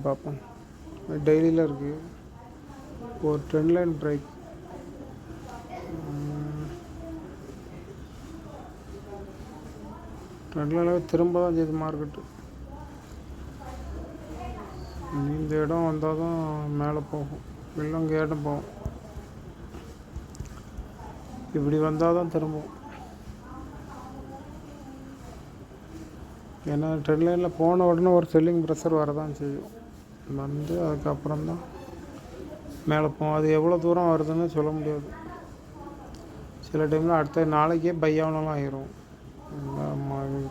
இருக்குன்னு பார்ப்போம். டெய்லியில் இருக்குது. ஒரு ட்ரெண்ட் லைன் பிரேக். ட்ரெண்ட் லைனில் திரும்ப தான் செய்யுது மார்க்கெட்டு. இந்த இடம் வந்தால் தான் மேலே போகும், இல்லை இங்கே இடம் போகும். இப்படி வந்தால் தான் திரும்பும். ஏன்னா ட்ரெண்ட் லைனில் போன உடனே ஒரு செல்லிங் ப்ரெஷர் வரதான் செய்யும். வந்து அதுக்கப்புறம் தான் மேலே போகும். அது எவ்வளோ தூரம் வருதுன்னு சொல்ல முடியாது. சில டைமில் அடுத்த நாளைக்கே பையாவனெலாம் ஆகிரும்.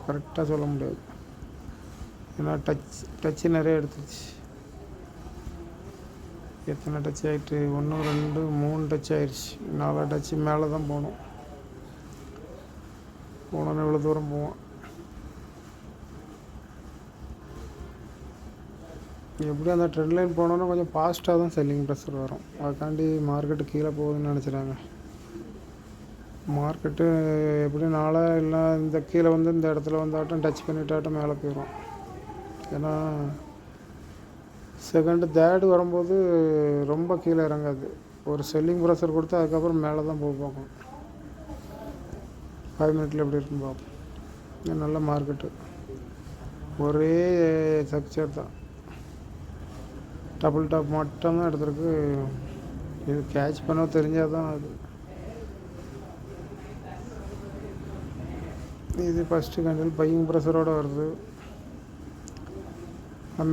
கரெக்டாக சொல்ல முடியாது. ஏன்னா டச்சு நிறைய எடுத்துருச்சு. எத்தனை டச் ஆகிட்டு? 1 2 3 டச் ஆயிடுச்சு. 4 டச்சு மேலே தான் போகணும். போனோன்னு இவ்வளோ தூரம் போவோம். எப்படி அந்த ட்ரெண்ட் லைன் போனோன்னா கொஞ்சம் ஃபாஸ்ட்டாக தான் செல்லிங் ப்ரெஷர் வரும். அதுக்காண்டி மார்க்கெட்டு கீழே போகுதுன்னு நினச்சிடாங்க. மார்க்கெட்டு எப்படி நாளை இல்லை இந்த கீழே வந்து இந்த இடத்துல வந்தாட்டம் டச் பண்ணிட்டாட்டம் மேலே போயிடும். ஏன்னா செகண்டு தேர்டு வரும்போது ரொம்ப கீழே இறங்காது. ஒரு செல்லிங் ப்ரெஷர் கொடுத்து அதுக்கப்புறம் மேலே தான் போக பார்க்கும். 5 மினிட்ல எப்படி இருக்குன்னு பார்ப்போம். இது நல்ல மார்க்கெட்டு. ஒரே ஸ்ட்ரக்சர் தான். டபுள் டாப் மட்டும்தான் எடுத்துருக்கு. இது கேட்ச் பண்ண தெரிஞ்சால் தான் அது. இது ஃபஸ்ட்டு கேண்டில் பையிங் ப்ரெஷரோடு வருது.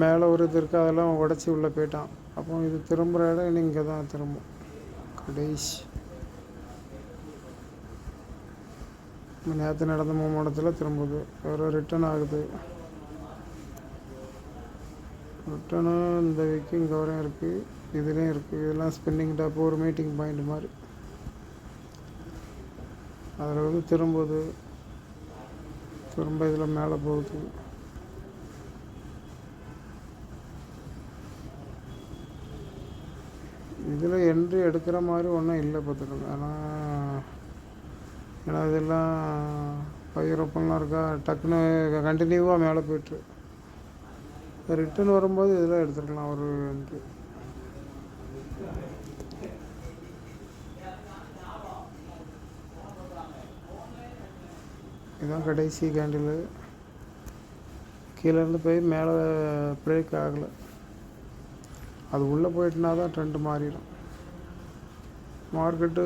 மேலே ஒரு இது இருக்குது, அதெல்லாம் உடச்சி உள்ளே போயிட்டான். அப்போ இது திரும்புகிற இடம் இங்கே தான் திரும்பும். கடைசி நேற்று நடந்த மூமெண்டத்தில் திரும்புது. வேறு ரிட்டர்ன் ஆகுது. ரிட்டனு இந்த வீக்கு இங்கே வரையும் இருக்குது, இதுலேயும் இருக்குது. இதெல்லாம் ஸ்பின்னிங் டாப், ஒரு மீட்டிங் பாயிண்ட் மாதிரி. அதில் வந்து திரும்புது, திரும்ப இதில் மேலே போகுது. இதில் என்ட்ரி எடுக்கிற மாதிரி ஒன்றும் இல்லை பார்த்துருங்க. ஏன்னா இதெல்லாம் பயிர் ஓப்பன்லாம் இருக்கா, டக்குன்னு கண்டினியூவாக மேலே போய்ட்டு ரிட்டர்ன் வரும்போது இதெல்லாம் எடுத்துருக்கலாம் ஒரு என்ட்ரி. இதுதான் கடைசி கேண்டில். கீழேருந்து போய் மேலே பிரேக் ஆகலை. அது உள்ளே போயிட்டுனா தான் ட்ரெண்டு மாறிடும். மார்க்கெட்டு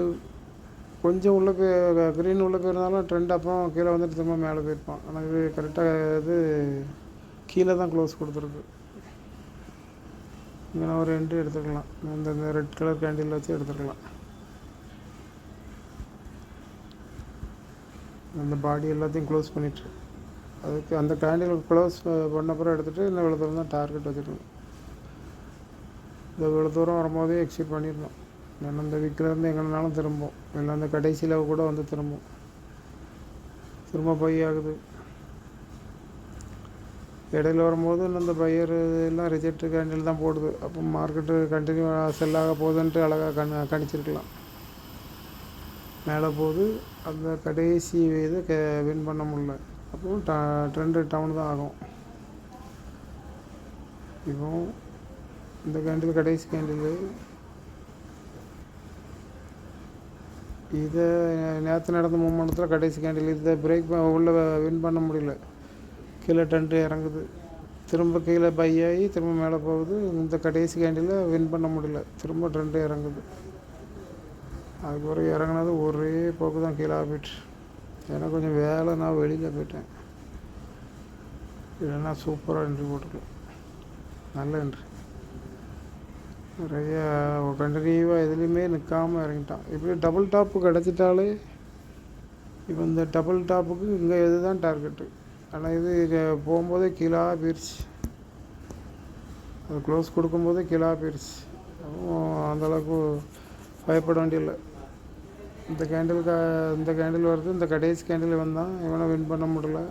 கொஞ்சம் உள்ளே போய் க்ரீன் உள்ளே போயிருந்தாலும் ட்ரெண்ட் அப்புறம் கீழே வந்துட்டு திரும்ப மேலே போயிருப்பான். ஆனால் இது கரெக்டாக இது கீழே தான் க்ளோஸ் கொடுத்துருக்கு. இங்கே நான் ஒரு என்ட்ரி எடுத்துக்கலாம். இந்த ரெட் கலர் கேண்டில் வச்சு எடுத்துக்கலாம். அந்த பாடி எல்லாத்தையும் க்ளோஸ் பண்ணிவிட்டு அதுக்கு அந்த கேண்டில் க்ளோஸ் பண்ணப்புறம் எடுத்துகிட்டு இன்னும் இவ்வளோ தூரம் தான் டார்கெட் வச்சுருக்கணும். இந்த இவ்வளோ தூரம் வரும்போதே எக்ஸிட் பண்ணிடணும். ஏன்னா இந்த வீக்கிலேருந்து எங்கேனாலும் திரும்பும், இல்லை அந்த கடைசியில் கூட வந்து திரும்பும். திரும்ப பை ஆகுது. இடையில வரும்போது இந்த பையர் எல்லாம் ரிஜெக்ட் கேண்டில் தான் போடுது. அப்போ மார்க்கெட்டு கண்டினியூ செல்லாக போகுதுன்ட்டு அழகாக கணிச்சிருக்கலாம். மேலே போகுது, அந்த கடைசி இது வின் பண்ண முடியல. அப்போ ட்ரெண்டு டவுன் தான் ஆகும். இப்போ இந்த கேண்டில் கடைசி கேண்டில். இதை நேற்று நடந்த மூமெண்டத்தில் கடைசி கேண்டில் இதை பிரேக் உள்ளே வின் பண்ண முடியல. கீழே ட்ரெண்டு இறங்குது, திரும்ப கீழே பை ஆகி திரும்ப மேலே போகுது. இந்த கடைசி கேண்டில் வின் பண்ண முடியல, திரும்ப ட்ரெண்டு இறங்குது. அதுக்கப்புறம் இறங்குனது ஒரே போக்கு தான் கீழே போயிட்டு. ஏன்னா கொஞ்சம் வேலை, நான் வெளியில் போயிட்டேன். இல்லைன்னா சூப்பராக என்ட்ரி போட்டுக்கலாம். நல்ல என்ட்ரி. நிறைய கண்டினியூவாக எதுலேயுமே நிற்காமல் இறங்கிட்டான். இப்படி டபுள் டாப்பு கிடச்சிட்டாலே இப்போ இந்த டபுள் டாப்புக்கு இங்கே எது தான் டார்கெட்டு. ஆனால் இது போகும்போதே கீழே போயிடுச்சு. அது க்ளோஸ் கொடுக்கும்போதே கீழே போயிடுச்சு. அந்தளவுக்கு பயப்பட வேண்டியதில்லை. இந்த கேண்டில் வருது, இந்த கடைசி கேண்டில் வந்தான், இவனை வின் பண்ண முடியல.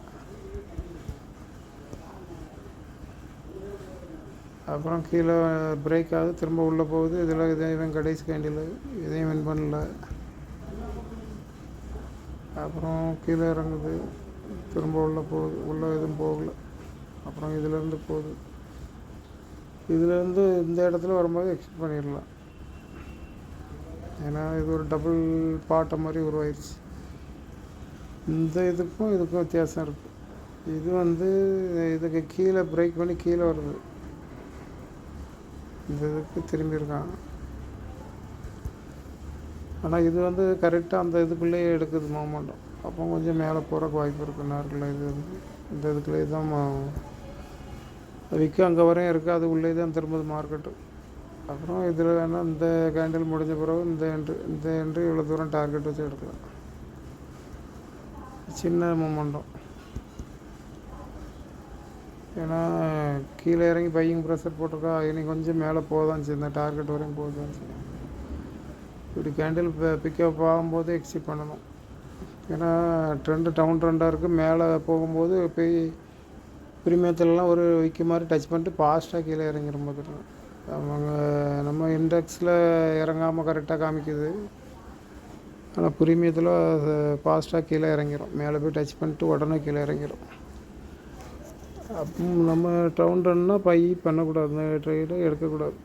அப்புறம் கீழே பிரேக் ஆகுது, திரும்ப உள்ளே போகுது. இவன் கடைசி கேண்டில், இதையும் வின் பண்ணல. அப்புறம் கீழே இறங்குது, திரும்ப உள்ளே போகுது, உள்ளே எதுவும் போகல. அப்புறம் இதிலேருந்து போகுது. இதுலேருந்து இந்த இடத்துல வரும்போது எக்ஸ்ட் பண்ணிடலாம். ஏன்னா இது ஒரு டபுள் பாட்டை மாதிரி உருவாயிருச்சு. இந்த இதுக்கும் வித்தியாசம் இருக்குது. இது இதுக்கு கீழே பிரேக் பண்ணி கீழே வருது. இந்த இதுக்கு திரும்பியிருக்கான். ஆனால் இது கரெக்டாக அந்த இதுக்குள்ளேயே எடுக்குது மொமெண்டம். அப்போ கொஞ்சம் மேலே போகிறக்கு வாய்ப்பு இருக்குது. நார்க்கில் இது இந்த இதுக்குள்ளேயே தான் விற்க அங்கே வரையும் இருக்குது. அது உள்ளே தான் திரும்புது மார்க்கெட்டு. அப்புறம் இதில் வேணால் இந்த கேண்டில் முடிஞ்ச பிறகு இந்த என்ட்ரி இவ்வளோ தூரம் டார்கெட் வச்சு எடுக்கலாம். சின்ன மொமெண்டம். ஏன்னா கீழே இறங்கி பையிங் ப்ரெஷர் போட்டிருக்கா. இனி கொஞ்சம் மேலே போதான் இந்த டார்கெட் வரையும் போதான் செய்யும். இப்படி கேண்டில் பிக்கப் ஆகும்போது எக்ஸிட் பண்ணணும். ஏன்னா டவுன் ட்ரெண்டாக இருக்குது. மேலே போகும்போது போய் ப்ரீமியத்துலலாம் ஒரு விற்க மாதிரி டச் பண்ணிட்டு ஃபாஸ்ட்டாக கீழே இறங்கிடும். பார்த்துட்டு அவங்க நம்ம இண்டெக்ஸில் இறங்காமல் கரெக்டாக காமிக்குது. ஆனால் ப்ரீமியத்தில் ஃபாஸ்ட்டாக கீழே இறங்கிடும். மேலே போய் டச் பண்ணிட்டு உடனே கீழே இறங்கிடும். அப்போ நம்ம டவுன் ரன்னா பண்ணக்கூடாது. இந்த ட்ரேடை எடுக்கக்கூடாது.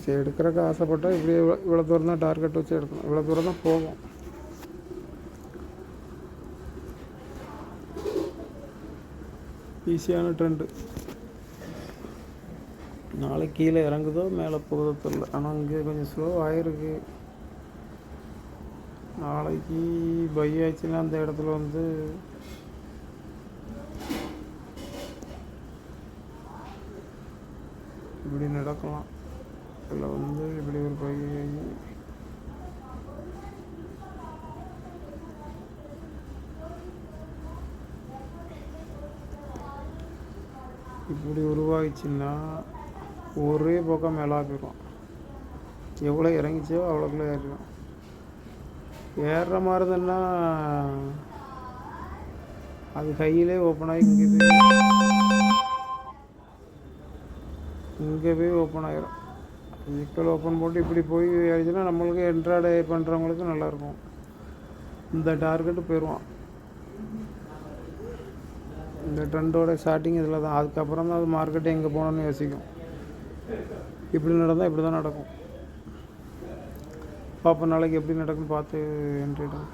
சரி, எடுக்கிறக்கு ஆசைப்பட்டால் இப்படியே இவ்வளோ தூரம் தான் டார்கெட் வச்சு எடுக்கணும். இவ்வளோ தூரம் தான் போகும். ஈஸியான ட்ரெண்டு. நாளைக்கு கீழே இறங்குதோ மேலே போகுதோ தெரியல. ஆனால் இங்கே கொஞ்சம் ஸ்லோ ஆகிருக்கு. நாளைக்கு பை ஆச்சுன்னா அந்த இடத்துல இப்படி நடக்கலாம். இதில் இப்படி ஒரு பை இப்படி உருவாகிச்சுன்னா ஒரே பக்கம் மேலே போயிடும். எவ்வளோ இறங்கிச்சோ அவ்வளோக்குள்ளே ஏறிடும். ஏறுற மாதிரி இருந்ததுன்னா அது கையிலே ஓப்பன் ஆகி இங்கே போய் ஓப்பன் ஆகிரும். ஈக்குவல் ஓப்பன் போட்டு இப்படி போய் ஆயிடுச்சுன்னா நம்மளுக்கு என்ட்ராடே பண்ணுறவங்களுக்கு நல்லாயிருக்கும். இந்த டார்கெட்டு போயிடுவான். இந்த ட்ரெண்டோட ஸ்டார்டிங் இதில் தான். அதுக்கப்புறம் தான் அது மார்க்கெட்டு எங்கே போகணுன்னு யோசிக்கும். இப்படி நடந்தால் இப்படி தான் நடக்கும். பார்ப்போம் நாளைக்கு எப்படி நடக்குன்னு பார்த்து என்ட்ரிடும்.